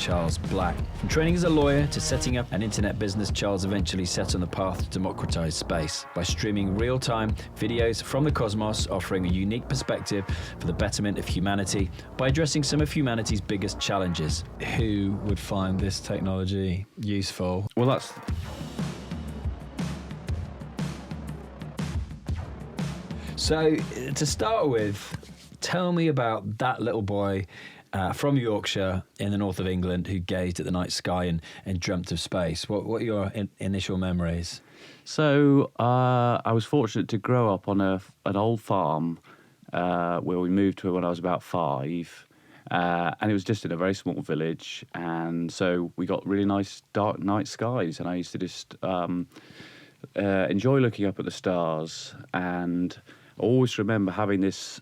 Charles Black. From training as a lawyer to setting up an internet business, Charles eventually set on the path to democratize space by streaming real-time videos from the cosmos, offering a unique perspective for the betterment of humanity by addressing some of humanity's biggest challenges. Who would find this technology useful? Well, that's... So, to start with, tell me about that little boy from Yorkshire in the north of England who gazed at the night sky and dreamt of space. What are your initial memories? So I was fortunate to grow up on an old farm where we moved to when I was about 5. And it was just in a very small village. And so we got really nice dark night skies. And I used to just enjoy looking up at the stars. And I always remember having this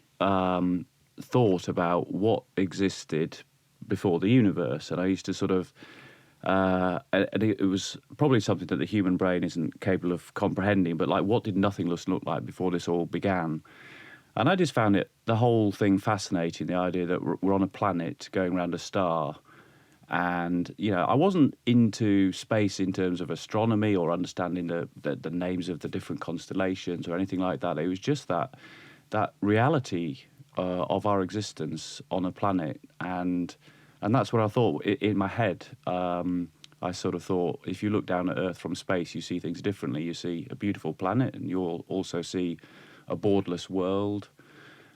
thought about what existed before the universe. And I used to sort of, and it was probably something that the human brain isn't capable of comprehending, but like, what did nothingness look like before this all began? And I just found the whole thing fascinating, the idea that we're on a planet going around a star. And, you know, I wasn't into space in terms of astronomy or understanding the names of the different constellations or anything like that. It was just that reality of our existence on a planet. And that's what I thought in my head. I sort of thought, if you look down at Earth from space, you see things differently. You see a beautiful planet, and you'll also see a borderless world.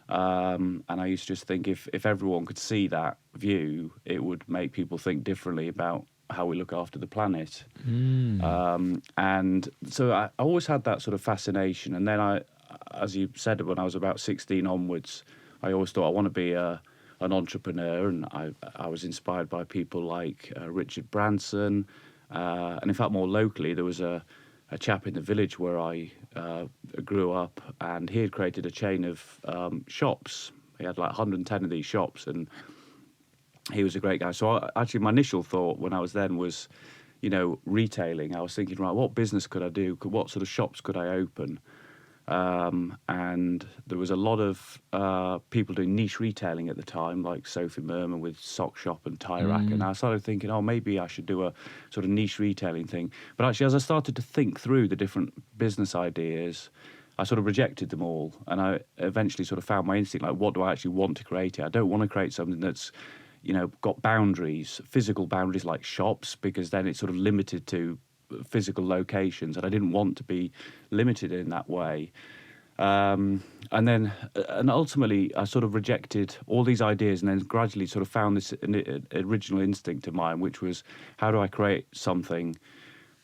And I used to just think if everyone could see that view, it would make people think differently about how we look after the planet. And so I always had that sort of fascination. And then as you said, when I was about 16 onwards, I always thought I want to be an entrepreneur. And I was inspired by people like Richard Branson. And in fact, more locally, there was a chap in the village where I grew up, and he had created a chain of shops. He had like 110 of these shops, and he was a great guy. So actually, my initial thought when I was then was, you know, retailing. I was thinking, right, what business could I do? What sort of shops could I open? And there was a lot of people doing niche retailing at the time, like Sophie Merman with Sock Shop and Tie Rack. And I started thinking, maybe I should do a sort of niche retailing thing. But actually, as I started to think through the different business ideas, I sort of rejected them all. And I eventually sort of found my instinct, like, what do I actually want to create here? I don't want to create something that's, you know, got boundaries, physical boundaries like shops, because then it's sort of limited to physical locations, and I didn't want to be limited in that way. And ultimately, I sort of rejected all these ideas, and then gradually sort of found this original instinct of mine, which was, how do I create something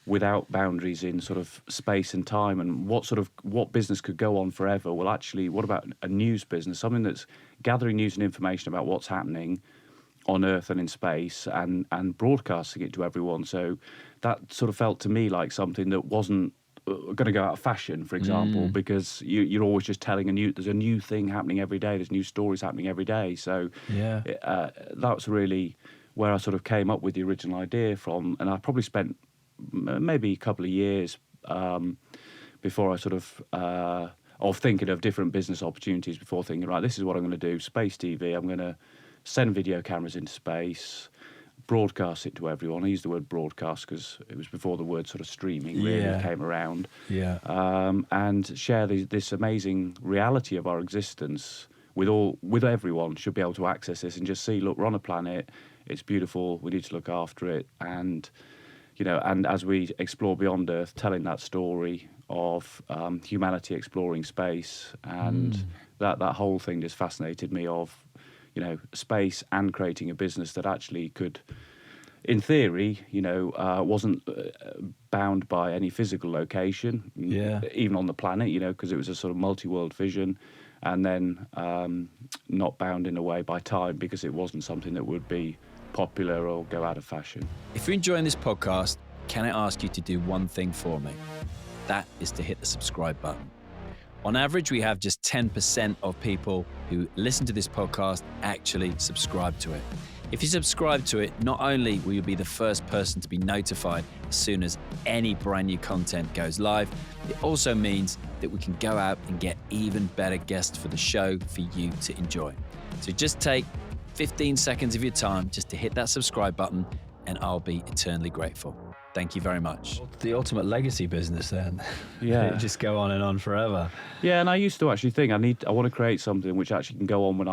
without boundaries in sort of space and time, and what business could go on forever? Well, actually, what about a news business, something that's gathering news and information about what's happening on Earth and in space, and broadcasting it to everyone? So that sort of felt to me like something that wasn't going to go out of fashion, for example, because you're always just telling there's a new thing happening every day, there's new stories happening every day. So that's really where I sort of came up with the original idea from, and I probably spent maybe a couple of years before I sort of thinking of different business opportunities, before thinking, right, this is what I'm going to do, space TV, I'm going to send video cameras into space, broadcast it to everyone. I use the word broadcast because it was before the word sort of streaming really came around. And share this amazing reality of our existence with everyone. Should be able to access this and just see, look, we're on a planet, it's beautiful, we need to look after it. And, you know, and as we explore beyond Earth, telling that story of humanity exploring space, and that whole thing just fascinated me, of, you know, space and creating a business that actually could, in theory, you know, wasn't bound by any physical location, even on the planet, you know, because it was a sort of multi-world vision, and then not bound in a way by time, because it wasn't something that would be popular or go out of fashion. If you're enjoying this podcast, can I ask you to do one thing for me? That is to hit the subscribe button. On average, we have just 10% of people who listen to this podcast actually subscribe to it. If you subscribe to it, not only will you be the first person to be notified as soon as any brand new content goes live, it also means that we can go out and get even better guests for the show for you to enjoy. So just take 15 seconds of your time just to hit that subscribe button, and I'll be eternally grateful. Thank you very much. The ultimate legacy business then. Yeah. Just go on and on forever. Yeah, and I used to actually think I want to create something which actually can go on when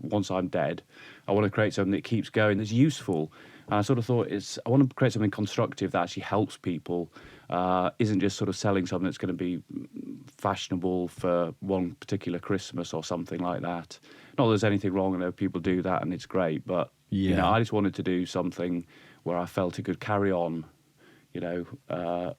once I'm dead. I want to create something that keeps going, that's useful. And I sort of thought I want to create something constructive that actually helps people, isn't just sort of selling something that's going to be fashionable for one particular Christmas or something like that. Not that there's anything wrong, I know people do that and it's great, but I just wanted to do something where I felt it could carry on, for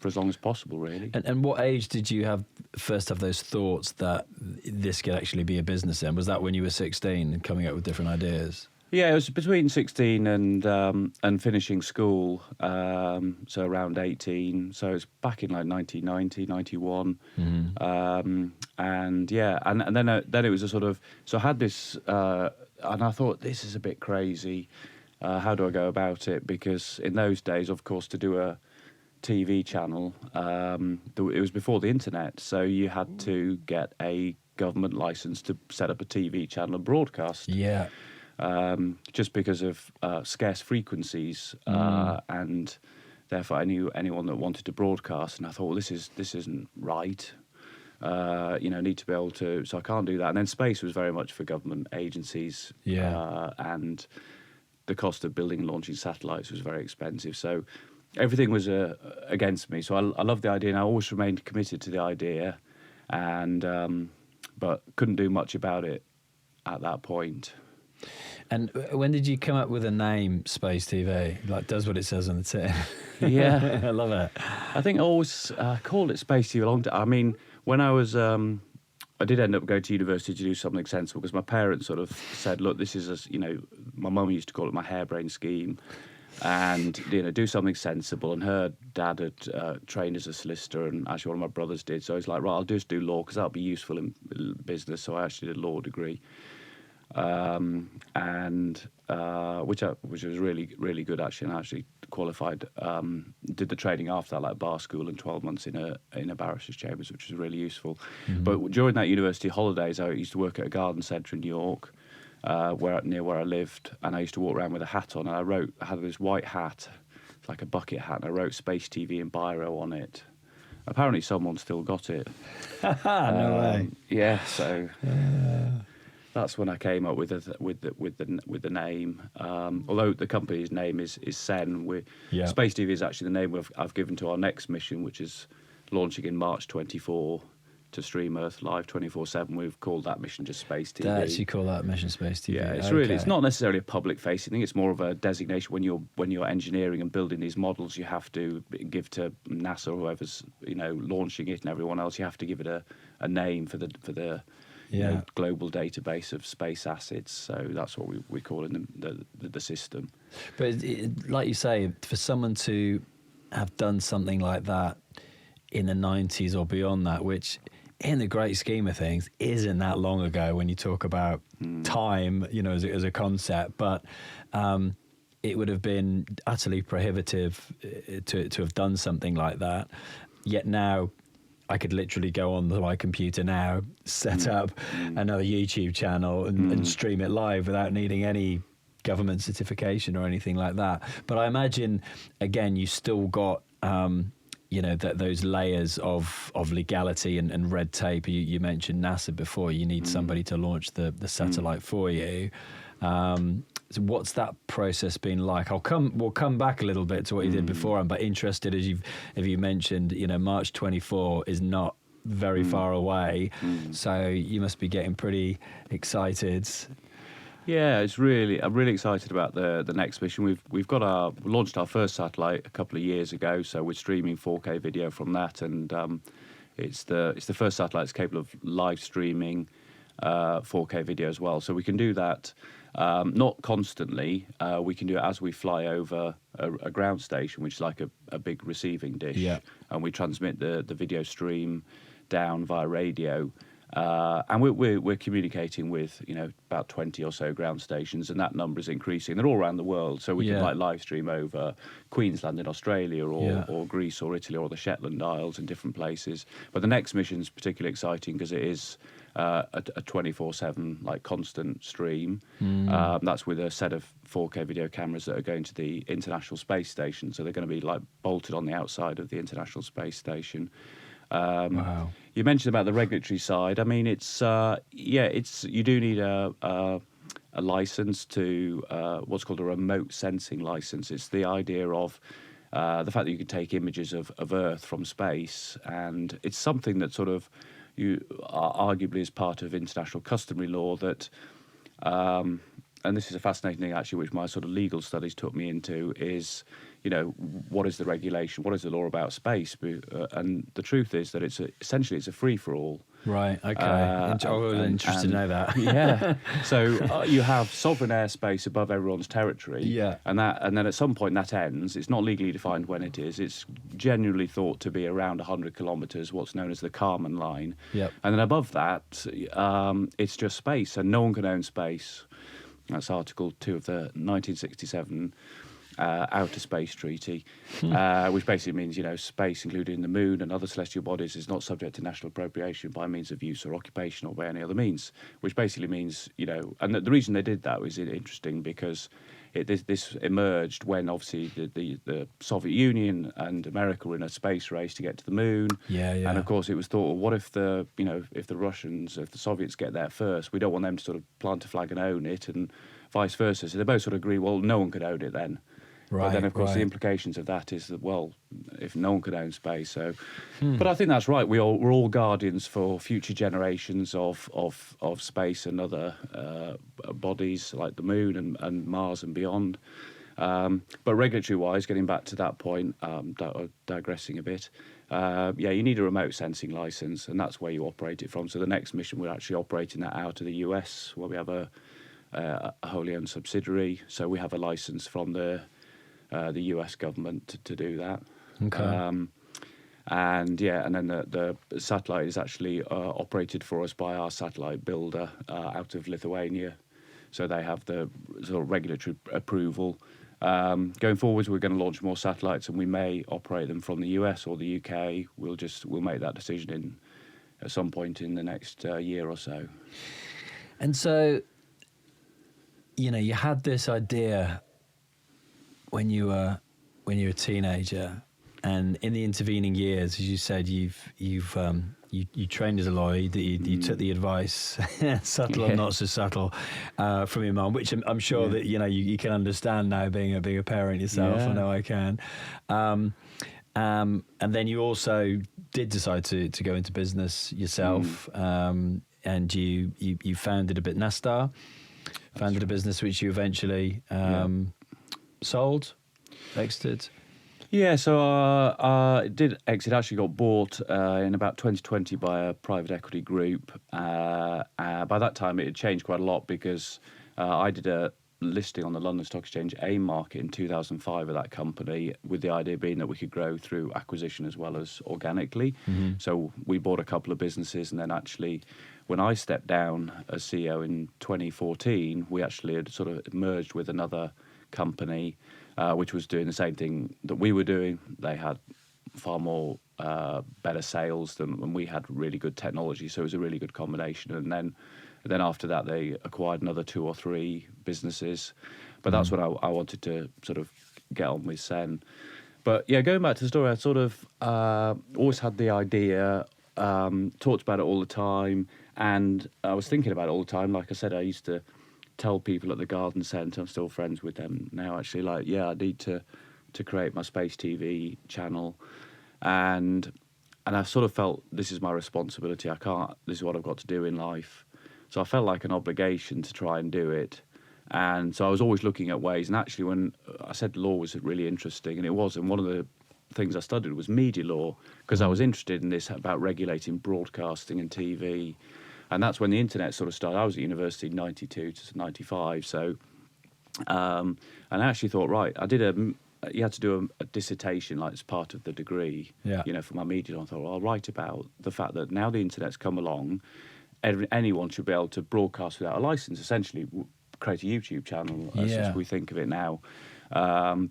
as long as possible, really. And what age did you first have those thoughts that this could actually be a business then? Was that when you were 16 and coming up with different ideas? Yeah, it was between 16 and finishing school, so around 18. So it's back in like 1990, 91. And then it was a sort of, so I had this, and I thought, this is a bit crazy. How do I go about it? Because in those days, of course, to do a TV channel, it was before the internet, so you had to get a government license to set up a TV channel and broadcast. Yeah. Just because of scarce frequencies, and therefore I knew anyone that wanted to broadcast, and I thought, well, this isn't right. Need to be able to, so I can't do that. And then space was very much for government agencies, and the cost of building and launching satellites was very expensive. So everything was against me. So I loved the idea, and I always remained committed to the idea, and but couldn't do much about it at that point. And when did you come up with a name, Space TV? Like, does what it says on the tin. Yeah. I love it. I think I always called it Space TV a long time. I mean, when I was, I did end up going to university to do something sensible, because my parents sort of said, look, this is, my mum used to call it my harebrained scheme, and, do something sensible. And her dad had trained as a solicitor, and actually one of my brothers did. So he's like, right, I'll just do law, because that'll be useful in business. So I actually did a law degree. Which was really, really good actually, and I actually qualified, did the training after that, like bar school, and 12 months in a barrister's chambers, which was really useful. But during that university holidays, I used to work at a garden centre in New York, near where I lived, and I used to walk around with a hat on, and I had this white hat, it's like a bucket hat, and I wrote Space TV in biro on it. Apparently someone still got it. No way. Yeah, so that's when I came up with the name. Although the company's name is Sen, Space TV is actually the name I've given to our next mission, which is launching in March 24 to stream Earth live 24/7. We've called that mission just Space TV. They actually call that mission Space TV. Yeah, it's not necessarily a public facing thing. It's more of a designation. When you're engineering and building these models, you have to give to NASA or whoever's launching it, and everyone else. You have to give it a name for the global database of space assets. So that's what we call in the system. But like you say, for someone to have done something like that in the 90s or beyond that, which in the great scheme of things isn't that long ago when you talk about time, as a concept, but it would have been utterly prohibitive to have done something like that. Yet now, I could literally go on my computer now, set up another YouTube channel and stream it live without needing any government certification or anything like that. But I imagine, again, you still got, those layers of legality and red tape. You mentioned NASA before. You need somebody to launch the satellite for you. So what's that process been like? We'll come back a little bit to what you did before. But interested, as you mentioned, March 24 is not very far away. So you must be getting pretty excited. Yeah, I'm really excited about the next mission. We've launched our first satellite a couple of years ago, so we're streaming 4K video from that, and it's the first satellite that's capable of live streaming 4K video as well. So we can do that. Not constantly. We can do it as we fly over a ground station, which is like a big receiving dish, and we transmit the video stream down via radio. And we're communicating with, about 20 or so ground stations, and that number is increasing. They're all around the world, so we can live stream over Queensland in Australia or Greece or Italy or the Shetland Isles in different places. But the next mission is particularly exciting because it is a 24/7 constant stream. That's with a set of 4K video cameras that are going to the International Space Station, so they're going to be bolted on the outside of the International Space Station. Wow. You mentioned about the regulatory side. I mean, it's you do need a license to what's called a remote sensing license. It's the idea of the fact that you can take images of Earth from space, and it's something that sort of you arguably is part of international customary law that. And this is a fascinating thing, actually, which my sort of legal studies took me into, is, what is the regulation? What is the law about space? And the truth is that essentially it's a free-for-all. Right, okay. I was interested to know that. Yeah. So you have sovereign airspace above everyone's territory. Yeah. And then at some point that ends. It's not legally defined when it is. It's generally thought to be around 100 kilometres, what's known as the Kármán line. Yep. And then above that, it's just space, and no one can own space. That's Article 2 of the 1967 Outer Space Treaty, which basically means, space, including the moon and other celestial bodies, is not subject to national appropriation by means of use or occupation or by any other means, which basically means, and the reason they did that was interesting because this emerged when obviously the Soviet Union and America were in a space race to get to the moon. Yeah. And of course it was thought, well, what if the Soviets get there first, we don't want them to sort of plant a flag and own it, and vice versa. So they both sort of agree, well, no one could own it then. Right, but then, of course, right. the implications of that is that, well, if no one could own space, so. But I think that's right. We're all guardians for future generations of space and other bodies like the moon and Mars and beyond. But regulatory-wise, getting back to that point, digressing a bit, you need a remote sensing license, and that's where you operate it from. So the next mission, we're actually operating that out of the US, where we have a wholly owned subsidiary. So we have a license from the US government to do that. Okay. And then the satellite is actually operated for us by our satellite builder out of Lithuania. So they have the sort of regulatory approval. Going forwards, we're going to launch more satellites, and we may operate them from the US or the UK. We'll make that decision at some point in the next year or so. And so, you had this idea when you were a teenager, and in the intervening years, as you said, you trained as a lawyer. You took the advice, subtle or not so subtle, from your mum, which I'm sure that you can understand now, being a parent yourself. I know I can. And then you also did decide to go into business yourself, and you founded a bit Nastar, founded a business which you eventually sold, exited. Yeah, so it did exit. Actually got bought in about 2020 by a private equity group. By that time, it had changed quite a lot because I did a listing on the London Stock Exchange AIM market in 2005 of that company, with the idea being that we could grow through acquisition as well as organically. Mm-hmm. So we bought a couple of businesses, and then actually, when I stepped down as CEO in 2014, we actually had sort of merged with another company which was doing the same thing that we were doing. They had far more better sales and we had really good technology, so it was a really good combination. And then after that, they acquired another 2 or 3 businesses. But that's what I wanted to sort of get on with Sen. But yeah, going back to the story, I sort of always had the idea, talked about it all the time, and I was thinking about it all the time. Like I said, I used to tell people at the garden centre, I'm still friends with them now, actually, I need to create my space TV channel. And I sort of felt this is my responsibility. This is what I've got to do in life. So I felt like an obligation to try and do it. And so I was always looking at ways. And actually, when I said law was really interesting, and it was, and one of the things I studied was media law, because I was interested in this about regulating broadcasting and TV. And that's when the internet sort of started. I was at university in 92 to 95. So, and I actually thought, right, you had to do a dissertation as part of the degree, for my media law. I thought, well, I'll write about the fact that now the internet's come along, anyone should be able to broadcast without a license, essentially create a YouTube channel, as we think of it now.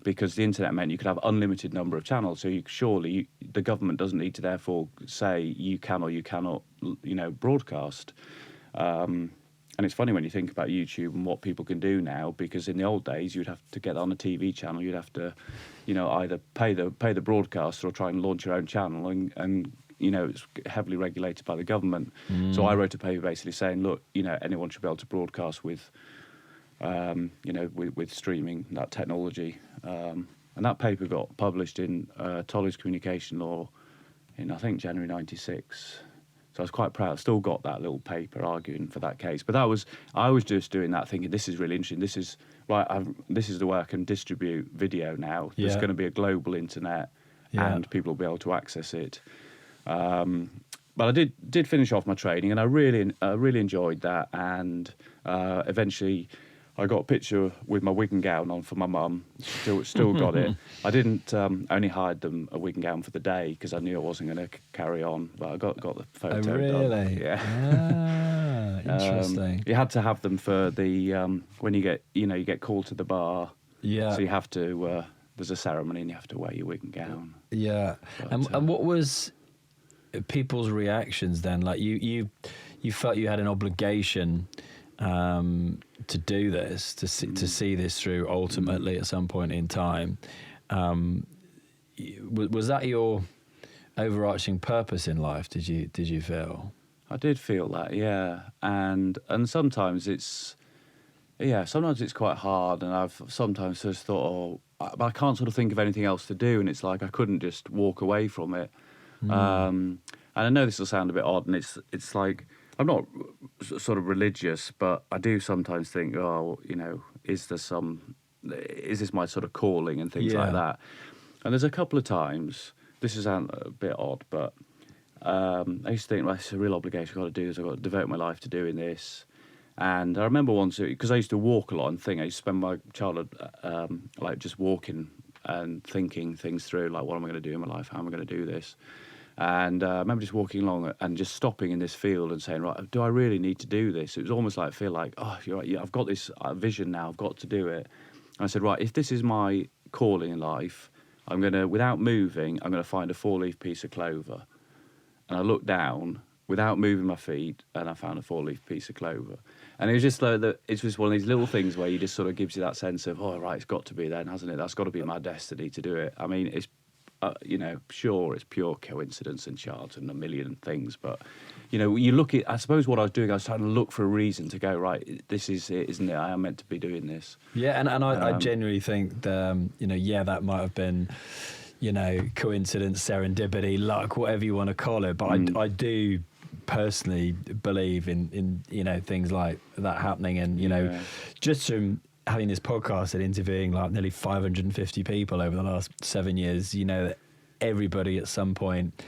Because the internet meant you could have unlimited number of channels, so the government doesn't need to therefore say you can or you cannot, broadcast. And it's funny when you think about YouTube and what people can do now, because in the old days you'd have to get on a TV channel, you'd have to, either pay the broadcaster or try and launch your own channel, and it's heavily regulated by the government. So I wrote a paper basically saying, look, anyone should be able to broadcast with streaming, that technology. And that paper got published in Toller's Communication Law in, I think, January 96. So I was quite proud. I've still got that little paper arguing for that case. But I was just doing that, thinking this is really interesting. This is the way I can distribute video now. There's going to be a global internet, and people will be able to access it. But I did finish off my training, and I really enjoyed that. And eventually, I got a picture with my wig and gown on for my mum. Still got it. I didn't only hired them a wig and gown for the day because I knew I wasn't going to carry on. But I got the photo done. Really? Yeah. Interesting. You had to have them for the when you get called to the bar. Yeah. So you have to. There's a ceremony and you have to wear your wig and gown. Yeah. But, and what was people's reactions then? Like you felt you had an obligation to do this, to see this through ultimately at some point in time. Was that your overarching purpose in life? Did you feel? I did feel that, yeah, and sometimes it's quite hard, and I've sometimes just thought, but I can't sort of think of anything else to do, and it's like I couldn't just walk away from it. And I know this will sound a bit odd, and it's like, I'm not sort of religious, but I do sometimes think, is this my sort of calling and things like that? And there's a couple of times, this is a bit odd, but I used to think, well, it's a real obligation, I've got to do this, I've got to devote my life to doing this. And I remember once, because I used to walk a lot and think, I used to spend my childhood like just walking and thinking things through, like, what am I going to do in my life? How am I going to do this? And I remember just walking along and just stopping in this field and saying, right, do I really need to do this? It was almost like, I feel like, you're right, yeah, I've got this vision now, I've got to do it. And I said, right, if this is my calling in life, I'm going to, without moving, I'm going to find a 4-leaf piece of clover. And I looked down without moving my feet, and I found a 4-leaf piece of clover. And it was just like it's just one of these little things where you just sort of gives you that sense of, right, it's got to be then, hasn't it? That's got to be my destiny to do it. I mean, it's, sure, it's pure coincidence and chance and a million things, but, you look at, I suppose what I was doing, I was trying to look for a reason to go, right, this is it, isn't it? I am meant to be doing this. Yeah, and I genuinely think, that might have been, coincidence, serendipity, luck, whatever you want to call it, but I do personally believe in things like that happening, and just from having this podcast and interviewing like nearly 550 people over the last 7 years, that everybody at some point,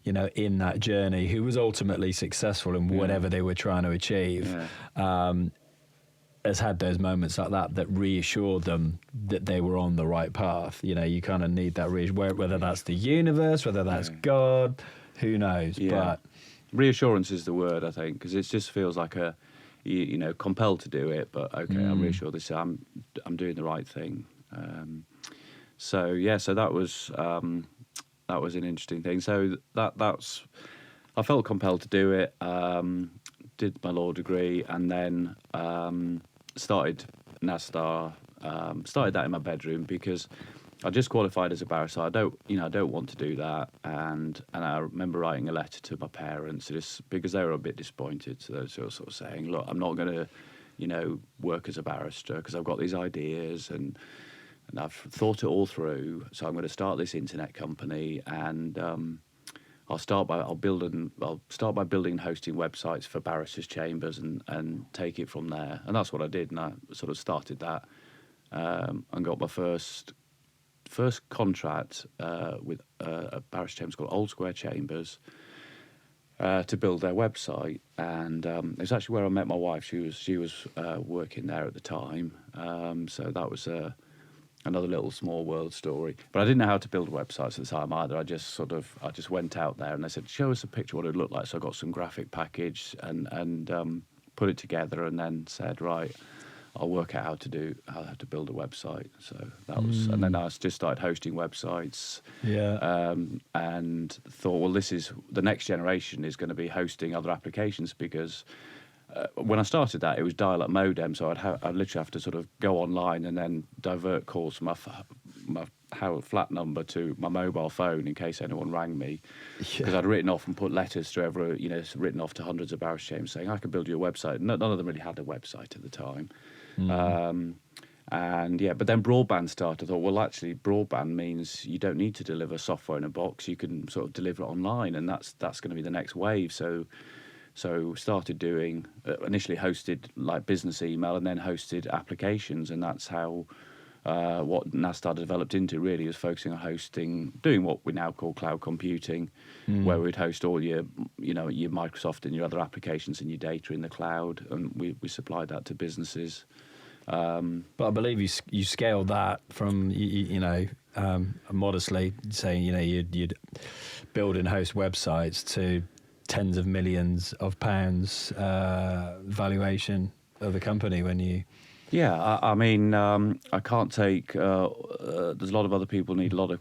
in that journey who was ultimately successful in whatever they were trying to achieve, has had those moments like that reassured them that they were on the right path. You kind of need that whether that's the universe, whether that's God, who knows, but reassurance is the word, I think, because it just feels like compelled to do it, but okay, I'm reassured this, I'm doing the right thing. So that was an interesting thing. So that's I felt compelled to do it. Did my law degree, and then started NASTAR. Started that in my bedroom because I just qualified as a barrister. I don't want to do that, and I remember writing a letter to my parents just because they were a bit disappointed. So they were sort of saying, "Look, I'm not going to, work as a barrister because I've got these ideas and I've thought it all through. So I'm going to start this internet company, and I'll start by building and hosting websites for barristers' chambers and take it from there." And that's what I did, and I sort of started that and got my first contract with a barrister chamber called Old Square Chambers to build their website, and it was actually where I met my wife. She was working there at the time, so that was another little small world story. But I didn't know how to build websites at the time either. I just went out there and they said, show us a picture of what it would look like. So I got some graphic package and put it together, and then said, right, I'll work out how to build a website. So that was, and then I just started hosting websites. Yeah. And thought, well, this is the next generation is going to be hosting other applications, because when I started that, it was dial-up modem, so I'd literally have to sort of go online and then divert calls from my flat number to my mobile phone in case anyone rang me, because I'd written off and put letters to written off to hundreds of barrister James saying I can build you a website. None of them really had a website at the time. But then broadband started. I thought, well, actually, broadband means you don't need to deliver software in a box. You can sort of deliver it online, and that's going to be the next wave. So started doing, initially hosted like business email, and then hosted applications, and that's how what Nastar developed into really is focusing on hosting, doing what we now call cloud computing, where we'd host all your Microsoft and your other applications and your data in the cloud, and we supplied that to businesses. But I believe you scaled that from modestly saying you'd build and host websites to tens of millions of pounds valuation of the company when you. Yeah, I mean, I can't take. There's a lot of other people need a lot of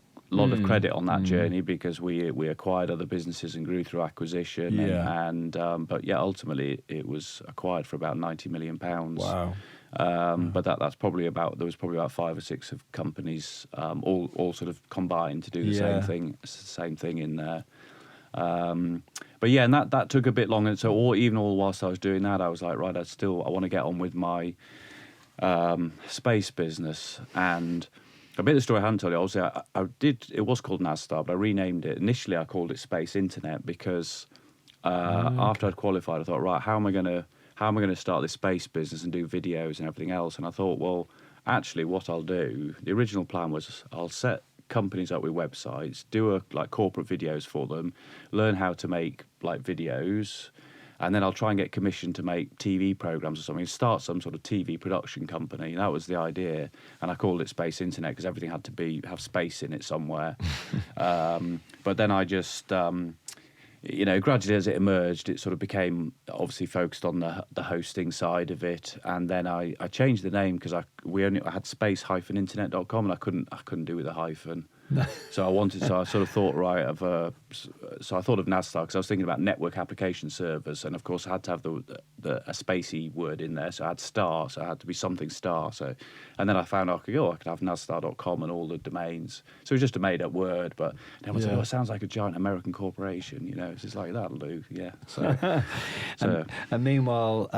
credit on that journey, because we acquired other businesses and grew through acquisition. But ultimately it was acquired for about £90 million. Wow. But that's probably there was probably about 5 or 6 of companies all sort of combined to do the same thing in there. But yeah, and that took a bit longer. So all whilst I was doing that, I was like, right, I want to get on with my space business. And a bit of the story I hadn't told you, obviously it was called Nastar, but I renamed it. Initially I called it Space Internet, because after I'd qualified, I thought, right, how am I going to start this space business and do videos and everything else? And I thought, well, actually what I'll do, the original plan was I'll set companies up with websites, do like corporate videos for them, learn how to make like videos, and then I'll try and get commissioned to make TV programs or something, start some sort of TV production company. That was the idea, and I called it Space Internet because everything had to have space in it somewhere. But then I just, gradually as it emerged, it sort of became obviously focused on the hosting side of it, and then I changed the name because I had space-internet.com, and I couldn't do with a hyphen. So I sort of thought so I thought of Nastar because I was thinking about network application servers, and of course I had to have a spacey word in there, so I had star, so it had to be something star. So, and then I found I could have nastar.com and all the domains. So it was just a made up word, but everyone said, it sounds like a giant American corporation, it's just like that'll do, yeah. So, and meanwhile,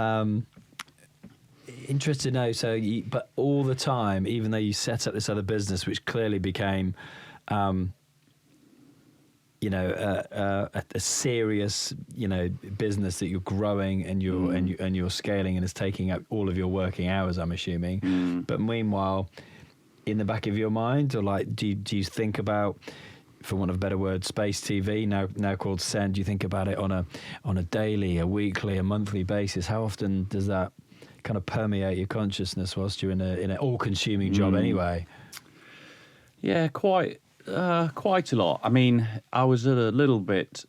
interested to know. But all the time, even though you set up this other business, which clearly became, a serious, business that you're growing and you're scaling and is taking up all of your working hours, I'm assuming. But meanwhile, in the back of your mind, or like, do you think about, for want of a better word, Space TV, now called Send? Do you think about it on a daily, a weekly, a monthly basis? How often does that kind of permeate your consciousness whilst you're in an all-consuming job anyway? Yeah, quite a lot. I mean, I was a little bit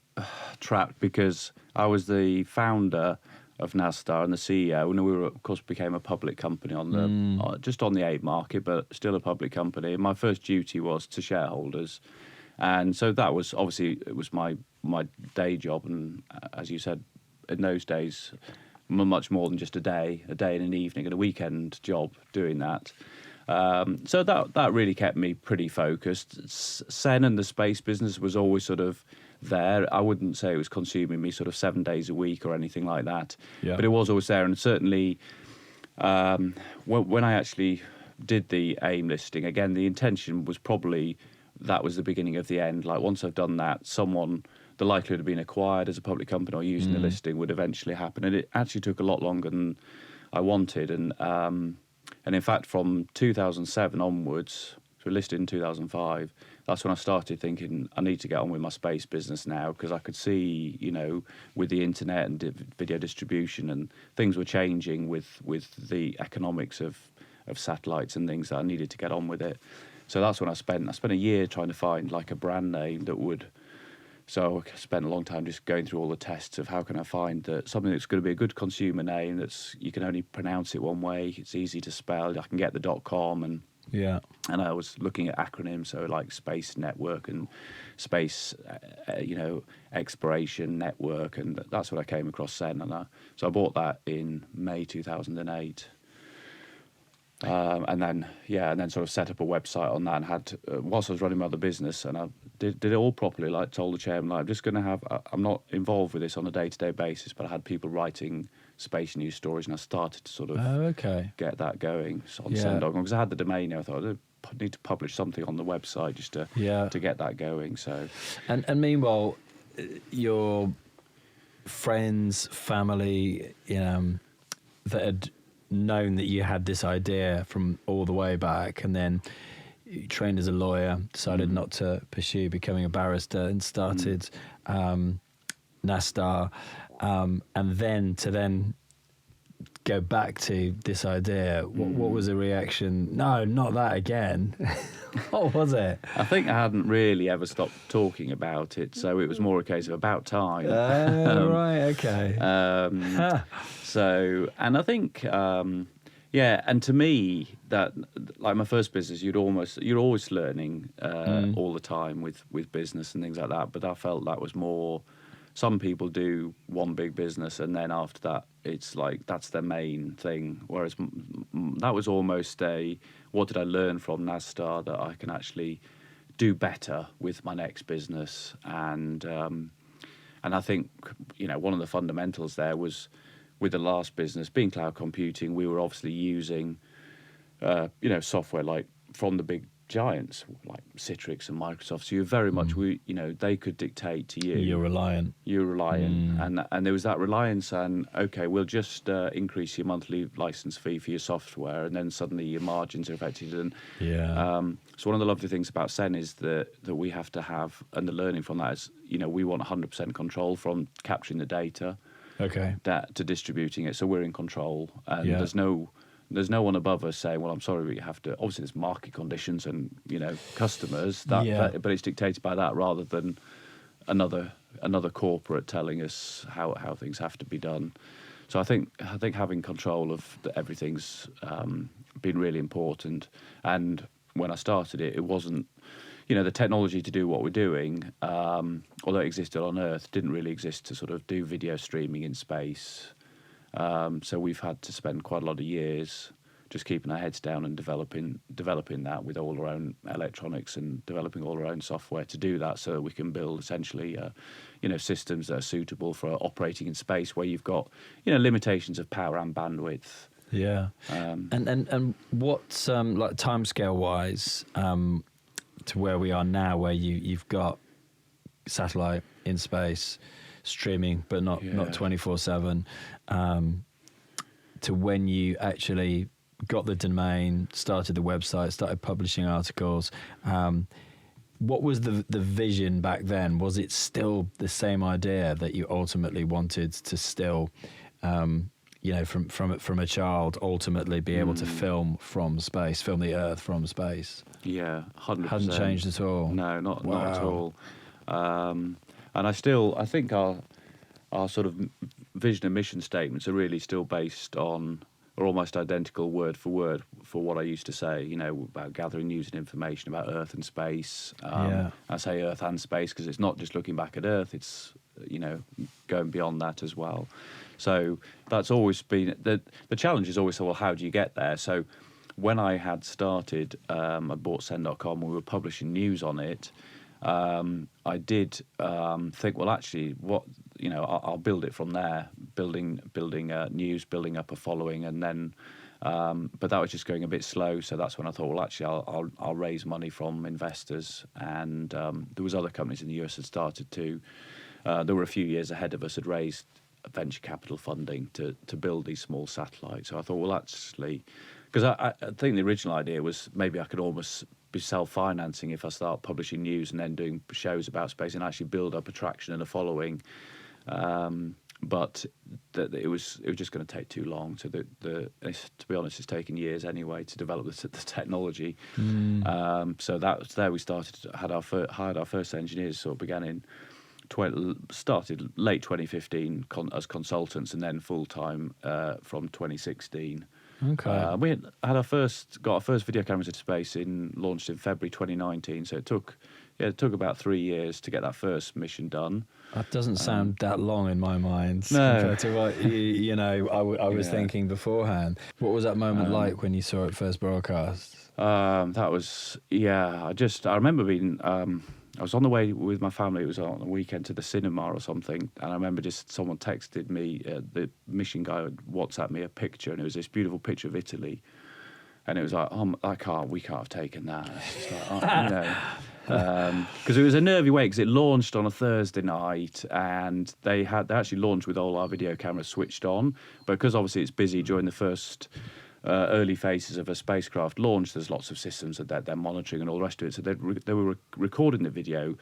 trapped because I was the founder of Nastar and the CEO, and we of course became a public company on the just on the AIM market, but still a public company. And my first duty was to shareholders, and so that was obviously it was my day job, and as you said, in those days, much more than just a day and an evening and a weekend job doing that. So that really kept me pretty focused. Sen and the space business was always sort of there. I wouldn't say it was consuming me sort of 7 days a week or anything like that, but it was always there. And certainly when I actually did the AIM listing, again, the intention was probably that was the beginning of the end. Like once I've done that, the likelihood of being acquired as a public company or using the listing would eventually happen. And it actually took a lot longer than I wanted. And in fact, from 2007 onwards, so we listed in 2005, that's when I started thinking I need to get on with my space business now, because I could see, with the internet and video distribution and things were changing with the economics of of satellites and things that I needed to get on with it. So that's when I spent a year trying to find like a brand name that would. So I spent a long time just going through all the tests of how can I find that something that's going to be a good consumer name, that's you can only pronounce it one way, it's easy to spell, I can get the .com, and I was looking at acronyms, so like Space Network and Space, Exploration Network, and that's what I came across then. And so I bought that in May 2008. And then sort of set up a website on that, and had whilst I was running my other business, and I did it all properly. Like told the chairman, like, I'm just going to have. I'm not involved with this on a day-to-day basis, but I had people writing space news stories, and I started to sort of get that going on Send.com, because I had the domain. I thought I need to publish something on the website just to get that going. So, and meanwhile, your friends, family, that had known that you had this idea from all the way back, and then you trained as a lawyer, decided not to pursue becoming a barrister, and started Nastar, and then to go back to this idea. What was the reaction? No, not that again. What was it? I think I hadn't really ever stopped talking about it, so it was more a case of about time. Right, okay. So, and I think, and to me, that like my first business, you're always learning all the time with business and things like that. But I felt that was more. Some people do one big business, and then after that, it's like that's their main thing. Whereas that was almost what did I learn from Nastar that I can actually do better with my next business, and I think one of the fundamentals there was with the last business being cloud computing. We were obviously using software like from the big giants like Citrix and Microsoft. So you're very much they could dictate to you. You're reliant. And there was that reliance. And okay, we'll just increase your monthly license fee for your software, and then suddenly your margins are affected. And so one of the lovely things about Sen is that we have to have, and the learning from that is we want 100% control from capturing the data. Okay. To distributing it, so we're in control, and there's no one above us saying, "Well, I'm sorry, but you have to." Obviously, there's market conditions and customers, but it's dictated by that rather than another corporate telling us how things have to be done. So I think having control of everything's been really important. And when I started it wasn't. The technology to do what we're doing, although it existed on Earth, didn't really exist to sort of do video streaming in space. So we've had to spend quite a lot of years just keeping our heads down and developing that with all our own electronics and developing all our own software to do that, so that we can build essentially, systems that are suitable for operating in space where you've got, limitations of power and bandwidth. Yeah. And what's like timescale wise? To where we are now, where you've got satellite in space, streaming, but not 24/7, to when you actually got the domain, started the website, started publishing articles. What was the vision back then? Was it still the same idea that you ultimately wanted to still, from a child, ultimately be able to film from space, film the Earth from space? Yeah, 100%. Hadn't changed at all. No, not at all. And I think our sort of vision and mission statements are really still based on, or almost identical word for word for what I used to say, about gathering news and information about Earth and space. I say Earth and space because it's not just looking back at Earth, it's, going beyond that as well. So that's always been, the challenge is always, well, how do you get there? So when I had started, I bought Send.com, we were publishing news on it. I did think, well, actually, I'll build it from there, building news, building up a following, and then, but that was just going a bit slow. So that's when I thought, well, actually, I'll raise money from investors, and there was other companies in the US that started to. There were a few years ahead of us, had raised venture capital funding to build these small satellites. So I thought, well, actually, because I think the original idea was maybe I could almost be self-financing if I start publishing news and then doing shows about space and actually build up a traction and a following. but it was just going to take too long. So to be honest, it's taken years anyway to develop the technology. So there we hired our first engineers. Sort of began in started late 2015 as consultants, and then full time from 2016. Okay. We got our first video cameras into space launched in February 2019. So it took about 3 years to get that first mission done. That doesn't sound that long in my mind No. compared to what I was thinking beforehand. What was that moment like when you saw it first broadcast? That was I remember being. I was on the way with my family. It was on a weekend to the cinema or something, and I remember just someone texted me. The mission guy would WhatsApp me a picture, and it was this beautiful picture of Italy, and it was like, we can't have taken that. It's just like, because it was a nervy way, because it launched on a Thursday night, and they actually launched with all our video cameras switched on, but because obviously it's busy during the first early phases of a spacecraft launch, there's lots of systems that they're monitoring and all the rest of it. So they were recording the video,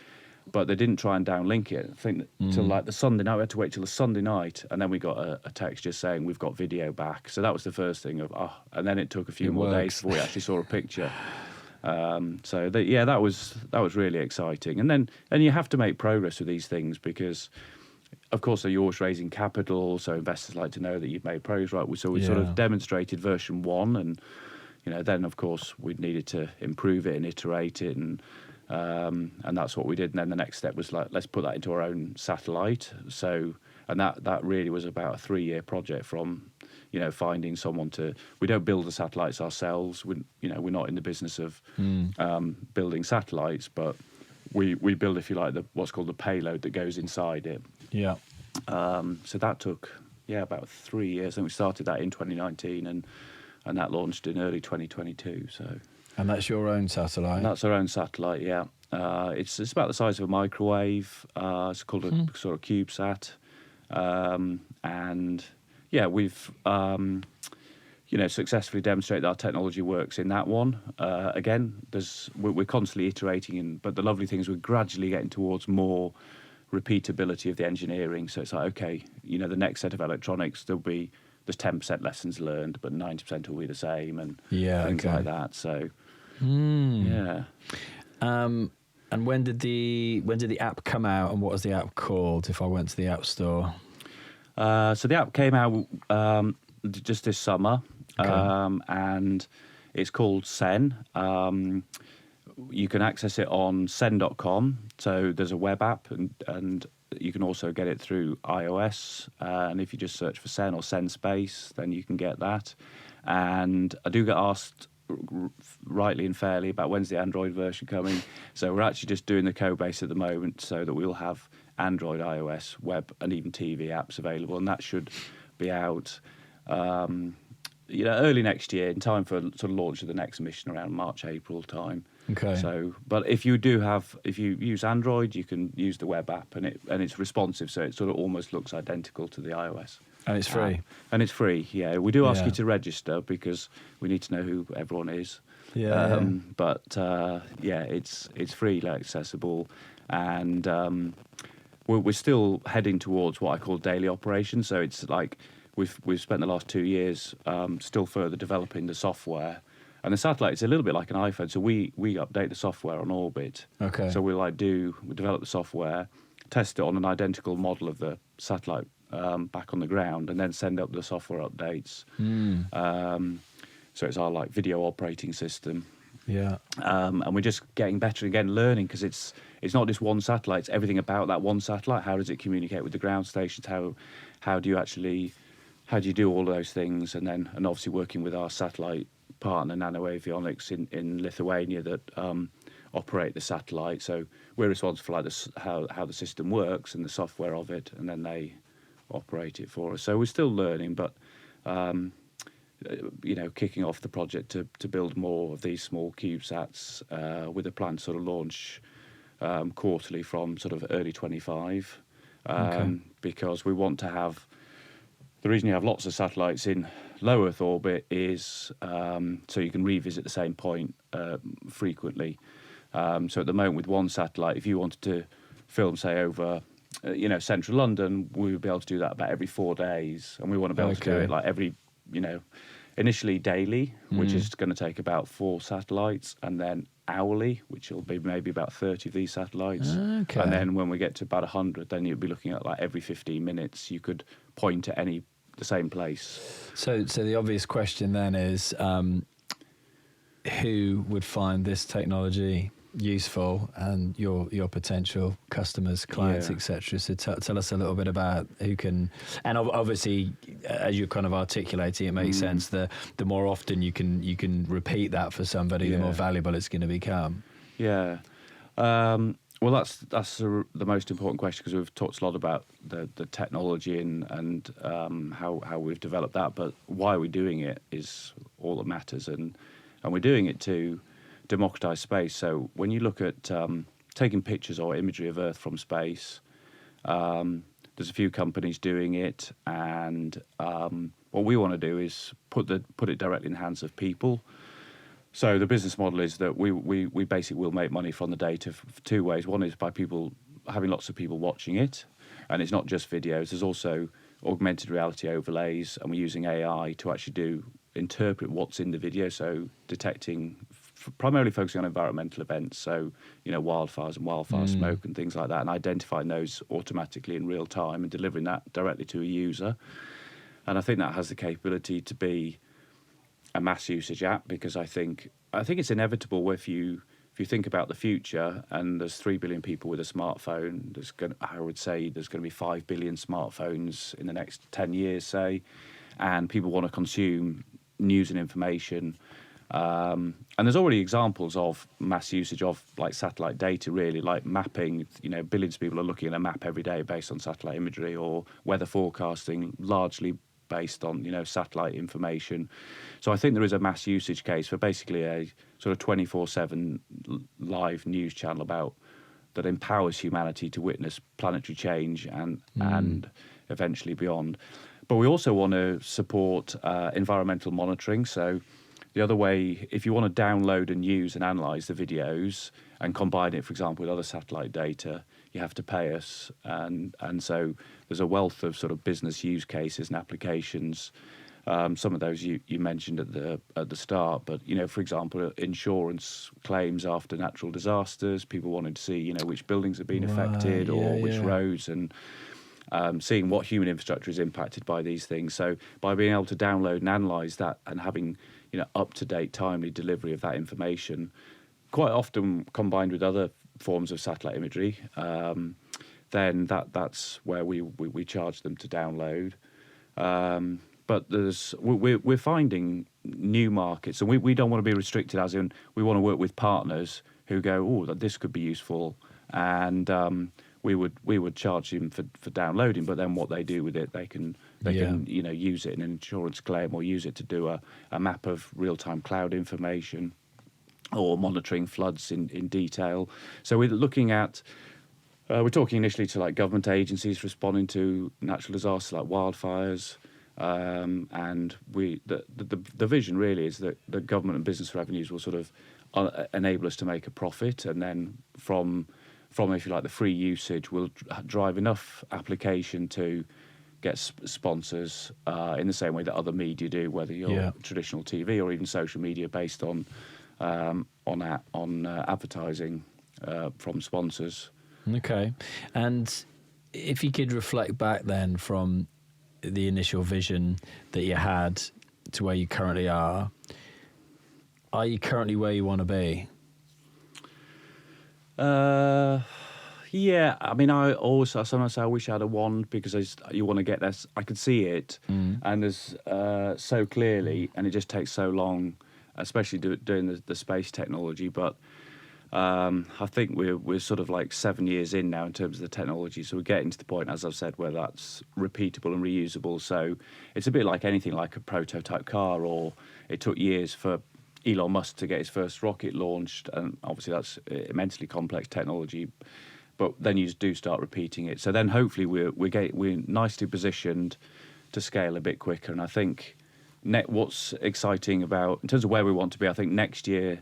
but they didn't try and downlink it. I think till like the Sunday night. We had to wait till the Sunday night, and then we got a text just saying we've got video back. So that was the first thing and then it took a few more days before we actually saw a picture. That was really exciting. And you have to make progress with these things because, of course, you're always raising capital, so investors like to know that you've made progress, right? So we sort of demonstrated version 1, and then of course we needed to improve it and iterate it, and that's what we did. And then the next step was like, let's put that into our own satellite. So, and that really was about a 3-year project from, finding someone to. We don't build the satellites ourselves. We're not in the business of building satellites, but we build, if you like, what's called the payload that goes inside it. Yeah. So that took about 3 years, and we started that in 2019, and that launched in early 2022. So. And that's your own satellite. That's our own satellite. Yeah. It's about the size of a microwave. It's called a sort of CubeSat, and we've successfully demonstrated our technology works in that one. Again, we're constantly iterating, but the lovely thing is we're gradually getting towards more repeatability of the engineering. So it's like, okay, the next set of electronics, there's 10% lessons learned, but 90% will be the same, and things like that. So yeah. And when did the app come out, and what was the app called? If I went to the App Store. So the app came out just this summer, and it's called Sen. You can access it on sen.com. So there's a web app, and you can also get it through iOS. And if you just search for Sen or Sen Space, then you can get that. And I do get asked rightly and fairly about when's the Android version coming. So we're actually just doing the code base at the moment, so that we'll have Android, iOS, web, and even TV apps available, and that should be out early next year, in time for sort of launch of the next mission around March, April time. Okay. So, but if you use Android, you can use the web app, and it's responsive, so it sort of almost looks identical to the iOS. And it's free. And it's free. Yeah, we do ask you to register because we need to know who everyone is. But it's freely accessible, and we're still heading towards what I call daily operations. So it's like we've spent the last 2 years still further developing the software. And the satellite is a little bit like an iPhone, so we update the software on orbit. Okay. So we develop the software, test it on an identical model of the satellite back on the ground, and then send up the software updates. So it's our like video operating system. Yeah. And we're just getting better again, learning, because it's not just one satellite; it's everything about that one satellite. How does it communicate with the ground stations? How do you do all of those things? And obviously working with our satellite partner, Nano Avionics in Lithuania, that operate the satellite. So we're responsible for how the system works and the software of it, and then they operate it for us. So we're still learning, but kicking off the project to build more of these small CubeSats with a plan to sort of launch quarterly from sort of early 25, because we want to have. The reason you have lots of satellites in low Earth orbit is so you can revisit the same point frequently. So at the moment with one satellite, if you wanted to film, say, over central London, we would be able to do that about every 4 days, and we want to be able to do it like every, initially daily, which is going to take about 4 satellites, and then hourly, which will be maybe about 30 of these satellites. Okay. And then when we get to about 100, then you'd be looking at like every 15 minutes, you could point at the same place. So the obvious question then is, who would find this technology useful, and your potential customers, clients, etc. So tell us a little bit about who can, and obviously as you're kind of articulating, it makes sense. The more often you can repeat that for somebody, the more valuable it's going to become. Yeah. Well, that's the most important question, because we've talked a lot about the technology and how we've developed that, but why we're doing it is all that matters, and we're doing it to democratize space. So when you look at taking pictures or imagery of Earth from space, there's a few companies doing it, and what we want to do is put it directly in the hands of people. So the business model is that we basically will make money from the data for 2 ways. One is by having lots of people watching it, and it's not just videos. There's also augmented reality overlays, and we're using AI to actually interpret what's in the video. So detecting, primarily focusing on environmental events, so wildfires and wildfire smoke and things like that, and identifying those automatically in real time and delivering that directly to a user. And I think that has the capability to be a mass usage app, because I think it's inevitable if you think about the future, and there's 3 billion people with a smartphone. I would say there's going to be 5 billion smartphones in the next 10 years, say, and people want to consume news and information. And there's already examples of mass usage of like satellite data, really, like mapping. Billions of people are looking at a map every day based on satellite imagery, or weather forecasting, largely based on satellite information. So I think there is a mass usage case for basically a sort of 24/7 live news channel that empowers humanity to witness planetary change and eventually beyond. But we also want to support environmental monitoring. So the other way, if you want to download and use and analyze the videos and combine it, for example, with other satellite data, you have to pay us. And so there's a wealth of sort of business use cases and applications. Some of those you mentioned at the start, but for example, insurance claims after natural disasters, people wanting to see which buildings have been affected, or which roads, and seeing what human infrastructure is impacted by these things. So by being able to download and analyze that, and having up-to-date, timely delivery of that information, quite often combined with other forms of satellite imagery, then that's where we charge them to download. But we're finding new markets, and we don't want to be restricted, as in we want to work with partners who go, oh, this could be useful, and we would charge them for downloading. But then what they do with it, they can use it in an insurance claim, or use it to do a map of real-time cloud information, or monitoring floods in detail. So we're looking at. We're talking initially to like government agencies responding to natural disasters like wildfires. And the vision really is that the government and business revenues will sort of enable us to make a profit, and then from if you like the free usage will drive enough application to get sponsors in the same way that other media do, whether you're traditional TV or even social media based on advertising from sponsors. Okay, and if you could reflect back then from the initial vision that you had to where you currently are you currently where you want to be? Yeah, I mean, I sometimes say I wish I had a wand, because you want to get there. I could see it, and there's so clearly, and it just takes so long, especially doing the space technology. But I think we're sort of like 7 years in now in terms of the technology, so we're getting to the point, as I've said, where that's repeatable and reusable. So it's a bit like anything, like a prototype car, or it took years for Elon Musk to get his first rocket launched, and obviously that's immensely complex technology. But then you do start repeating it. So then hopefully we're nicely positioned to scale a bit quicker. And I think what's exciting about, in terms of where we want to be, I think next year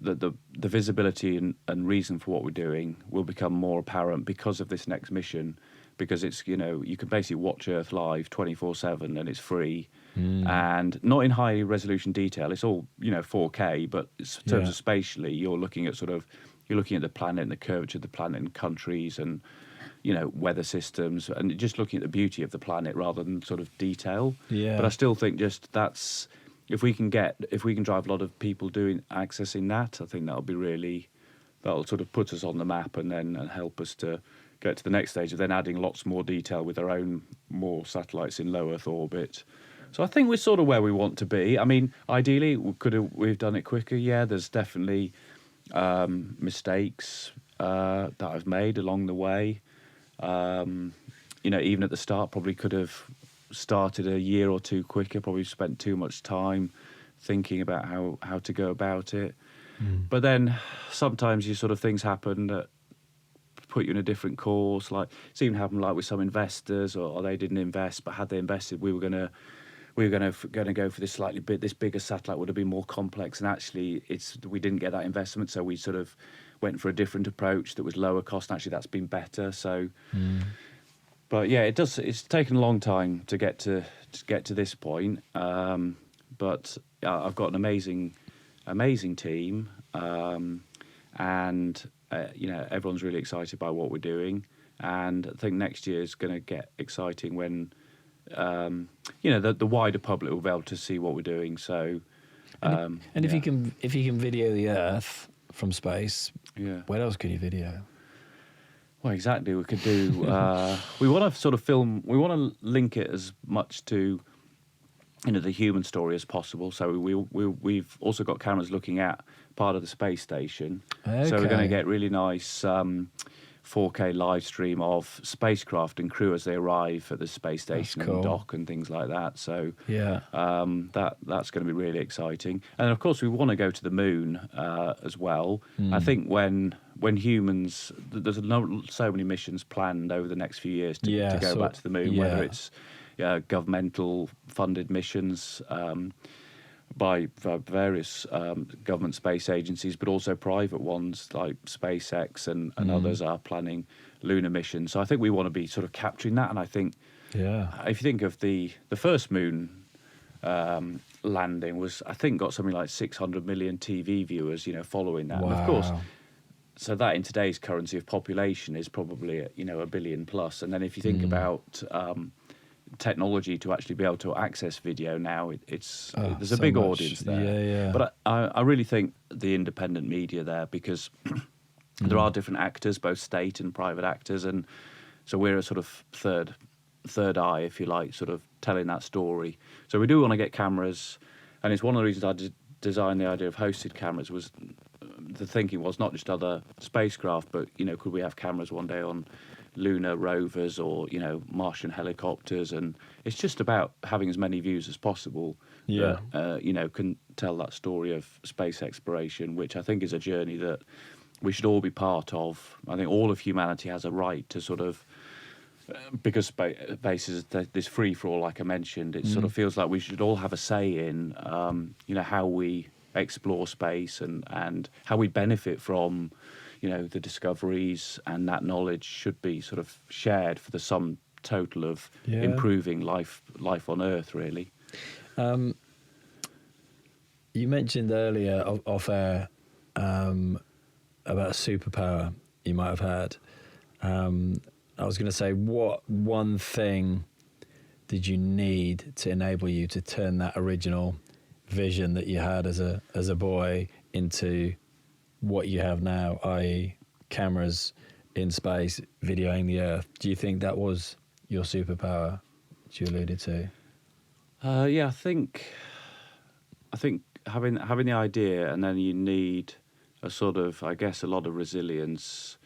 the visibility and reason for what we're doing will become more apparent because of this next mission. because it's, you can basically watch Earth live 24/7 and it's free. And not in high resolution detail. It's all 4K, but in terms of spatially, you're looking at the planet and the curvature of the planet and countries and weather systems, and just looking at the beauty of the planet rather than sort of detail. Yeah. But I still think just that's if we can drive a lot of people accessing that, I think that'll sort of put us on the map and help us to get to the next stage of then adding lots more detail with our own more satellites in low Earth orbit. So I think we're sort of where we want to be. I mean, ideally, we've done it quicker. Yeah, there's definitely mistakes that I've made along the way. Even at the start, probably could have started a year or two quicker. Probably spent too much time thinking about how to go about it. But then sometimes things happen that put you in a different course. Like it's even happened like with some investors, or they didn't invest, but had they invested, we were going to go for this bigger satellite would have been more complex, and actually we didn't get that investment, so we sort of went for a different approach that was lower cost, and actually that's been better. So but yeah, it's taken a long time to get to this point, but I've got an amazing team, and everyone's really excited by what we're doing, and I think next year is going to get exciting when the wider public will be able to see what we're doing. So, if you can video the Earth from space, where else can you video? Well, exactly. We could do. We want to sort of film. We want to link it as much to, the human story as possible. So we've also got cameras looking at part of the space station. Okay. So we're going to get really nice 4K live stream of spacecraft and crew as they arrive at the space station and dock and things like that. So that's going to be really exciting. And of course, we want to go to the moon as well. I think when humans, there's so many missions planned over the next few years to go back to the moon, whether it's governmental funded missions by various government space agencies, but also private ones like SpaceX and others are planning lunar missions. So I think we want to be sort of capturing that. And I think, if you think of the first moon landing was, I think, got something like 600 million TV viewers, following that. Wow. And of course, so that in today's currency of population is probably, a billion plus. And then if you think about technology to actually be able to access video now, there's a big audience there. But I really think the independent media there, because there are different actors, both state and private actors, and so we're a sort of third eye, if you like, sort of telling that story. So we do want to get cameras, and it's one of the reasons I designed the idea of hosted cameras. Was the thinking was not just other spacecraft, but could we have cameras one day on lunar rovers or Martian helicopters? And it's just about having as many views as possible that can tell that story of space exploration, which I think is a journey that we should all be part of. I think all of humanity has a right to sort of, because space is this free for all, like I mentioned, it sort of feels like we should all have a say in how we explore space and how we benefit from the discoveries, and that knowledge should be sort of shared for the sum total of improving life on Earth, really. You mentioned earlier off air about a superpower you might have had. I was going to say, what one thing did you need to enable you to turn that original vision that you had as a boy into what you have now, i.e. cameras in space videoing the Earth? Do you think that was your superpower that you alluded to? I think having the idea, and then you need a sort of, I guess, a lot of resilience,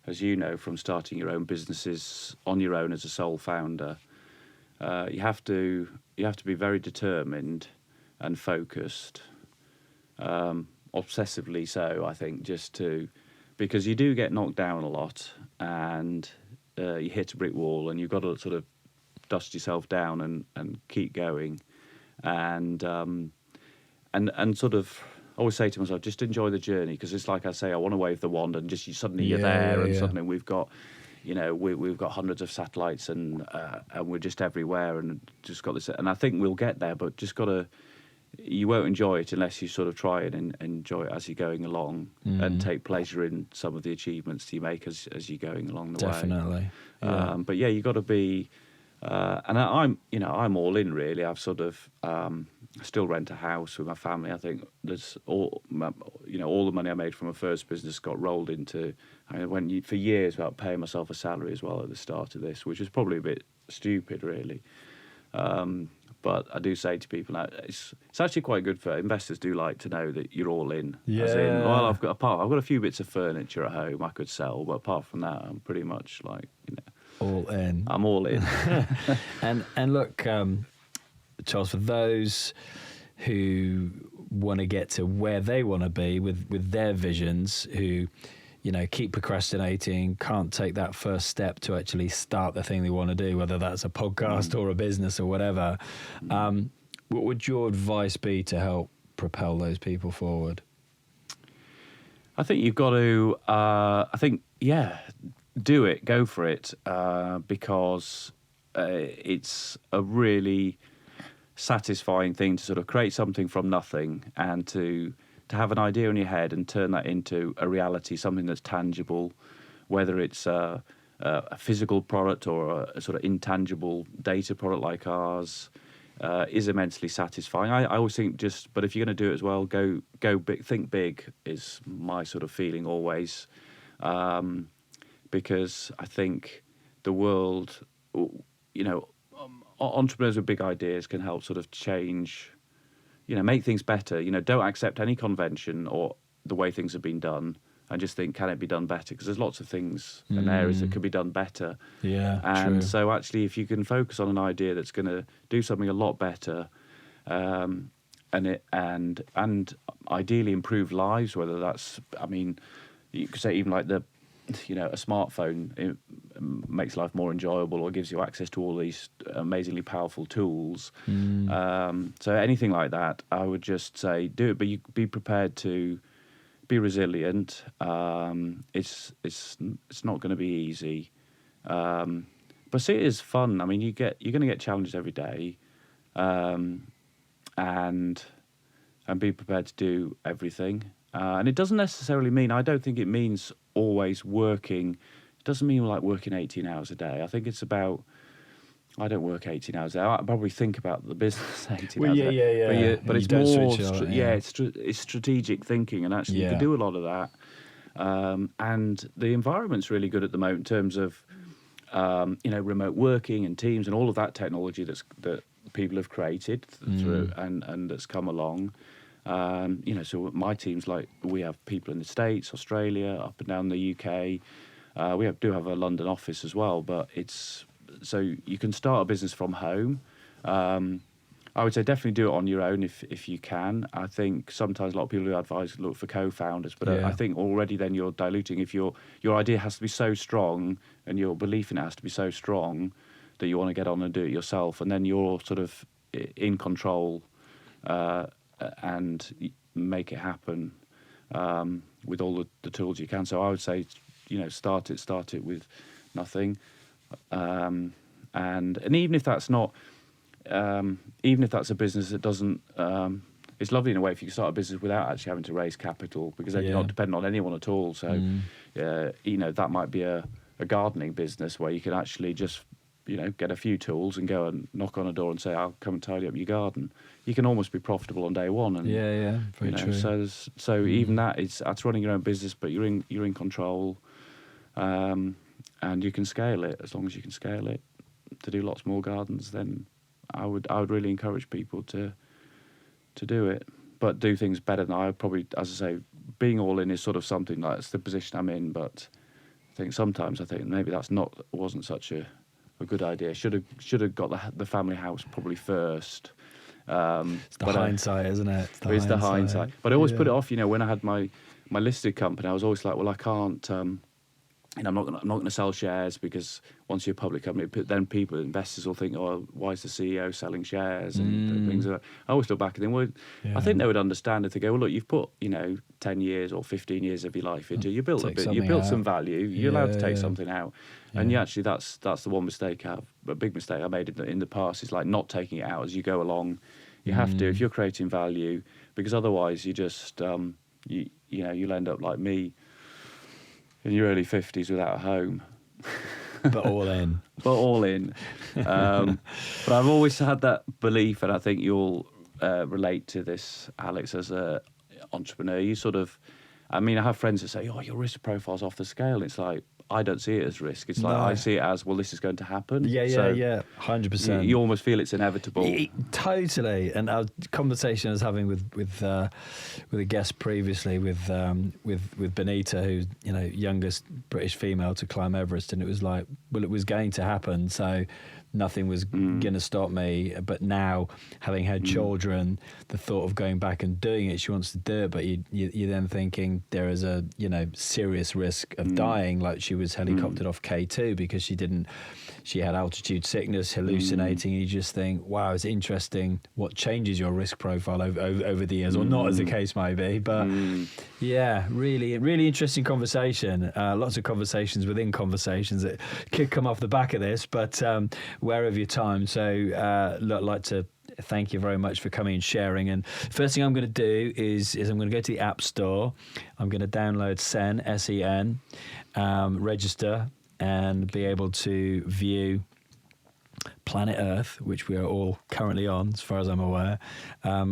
as you know, from starting your own businesses on your own as a sole founder. You have to be very determined and focused, obsessively so, I think, because you do get knocked down a lot, and you hit a brick wall, and you've got to sort of dust yourself down and keep going, and sort of always say to myself, just enjoy the journey, because it's like I say, I want to wave the wand, and just suddenly you're there, and suddenly we've got, we've got hundreds of satellites and we're just everywhere and just got this. And I think we'll get there, but just got to. You won't enjoy it unless you sort of try it and enjoy it as you're going along and take pleasure in some of the achievements you make as you're going along the way. Definitely. Yeah. But yeah, you got to be. And I'm all in really. I've sort of still rent a house with my family. I think there's all the money I made from my first business got rolled into. I went for years without paying myself a salary as well at the start of this, which was probably a bit stupid really. But I do say to people now, it's actually quite good for investors. Do like to know that you're all in. Yeah. As in, well, I've got a few bits of furniture at home I could sell, but apart from that, I'm pretty much like all in. I'm all in. and look, Charles, for those who want to get to where they want to be with their visions, who keep procrastinating, can't take that first step to actually start the thing they want to do, whether that's a podcast or a business or whatever. What would your advice be to help propel those people forward? I think you've got to, do it, go for it, because it's a really satisfying thing to sort of create something from nothing and to have an idea in your head and turn that into a reality, something that's tangible, whether it's a physical product or a sort of intangible data product like ours, is immensely satisfying. I always think but if you're going to do it as well, go big, think big is my sort of feeling always, because I think the world, entrepreneurs with big ideas can help sort of change. Make things better. Don't accept any convention or the way things have been done and just think, can it be done better? Because there's lots of things and areas that could be done better. Yeah, and true. So actually, if you can focus on an idea that's going to do something a lot better, and ideally improve lives, whether that's, you could say even like a smartphone, it makes life more enjoyable or gives you access to all these amazingly powerful tools. So anything like that, I would just say do it, but you be prepared to be resilient. It's not going to be easy, but see it as fun. You're going to get challenges every day, and be prepared to do everything. And it doesn't necessarily mean, I don't think it means always working. It doesn't mean like working 18 hours a day. I think it's about, I don't work 18 hours a day. I probably think about the business 18 hours a day. Yeah. But it's more, it's strategic thinking, and actually you can do a lot of that. And the environment's really good at the moment in terms of, remote working and Teams and all of that technology that people have created through and that's come along. So my team's like, we have people in the States, Australia, up and down the UK. We do have a London office as well, but so you can start a business from home. I would say definitely do it on your own if you can. I think sometimes a lot of people do advise look for co-founders, but I think already then you're diluting. If your idea has to be so strong and your belief in it has to be so strong that you want to get on and do it yourself, and then you're sort of in control and make it happen with all the tools you can. So I would say, start it with nothing, and even if that's not, even if that's a business that doesn't, it's lovely in a way if you can start a business without actually having to raise capital, because then you're not dependent on anyone at all. So, that might be a gardening business where you can actually just, get a few tools and go and knock on a door and say, I'll come and tidy up your garden. You can almost be profitable on day one. And, very true. So even that's running your own business, but you're in control, and you can scale it. As long as you can scale it to do lots more gardens, then I would really encourage people to do it, but do things better than I probably. As I say, being all in is sort of something that's the position I'm in, but I think sometimes maybe wasn't such a good idea. Should have got the family house probably first. It's the hindsight, isn't it? It's the hindsight. But I always put it off. When I had my listed company, I was always like, well, I can't I'm not going to sell shares, because once you're a public company, then investors will think, oh, why is the CEO selling shares and things like that. I always look back and think, well, I think they would understand if they go, well, look, you've put 10 years or 15 years of your life into you built some value, you're allowed to take something out, and actually that's the one mistake a big mistake I made in the past, is like not taking it out as you go along. You have to, if you're creating value, because otherwise you just you'll end up like me in your early 50s without a home. But all in. But I've always had that belief, and I think you'll relate to this, Alex, as an entrepreneur. You sort of, I have friends that say, oh, your risk profile's off the scale. It's like, I don't see it as risk. It's like, I see it as, well, this is going to happen. Yeah, 100%. You almost feel it's inevitable. Totally. And our conversation I was having with a guest previously, with Benita, who's youngest British female to climb Everest, and it was like, well, it was going to happen, so nothing was going to stop me. But now, having had children, the thought of going back and doing it, she wants to do it, but you're then thinking there is a serious risk of dying. Like, she was helicoptered off K2 because she had altitude sickness, hallucinating, and you just think, wow, it's interesting what changes your risk profile over the years, or not, as the case may be. But yeah, really, really interesting conversation. Lots of conversations within conversations that could come off the back of this, but we're of your time. So I'd like to thank you very much for coming and sharing. And first thing I'm going to do is I'm going to go to the App Store. I'm going to download Sen, S-E-N, register, and be able to view planet Earth, which we are all currently on, as far as I'm aware,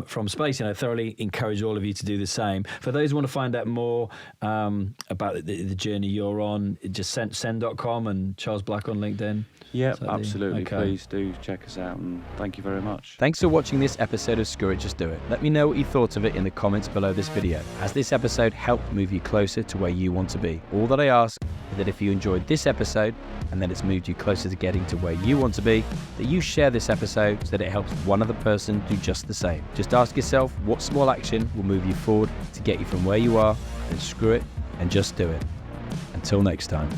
from space. And I thoroughly encourage all of you to do the same. For those who want to find out more about the journey you're on, just sen.com and Charles Black on LinkedIn. Yeah, absolutely. Okay. Please do check us out, and thank you very much. Thanks for watching this episode of Screw It, Just Do It. Let me know what you thought of it in the comments below this video, as this episode helped move you closer to where you want to be. All that I ask is that if you enjoyed this episode, and then it's moved you closer to getting to where you want to be, that you share this episode so that it helps one other person do just the same. Just ask yourself, what small action will move you forward to get you from where you are, and screw it and just do it. Until next time.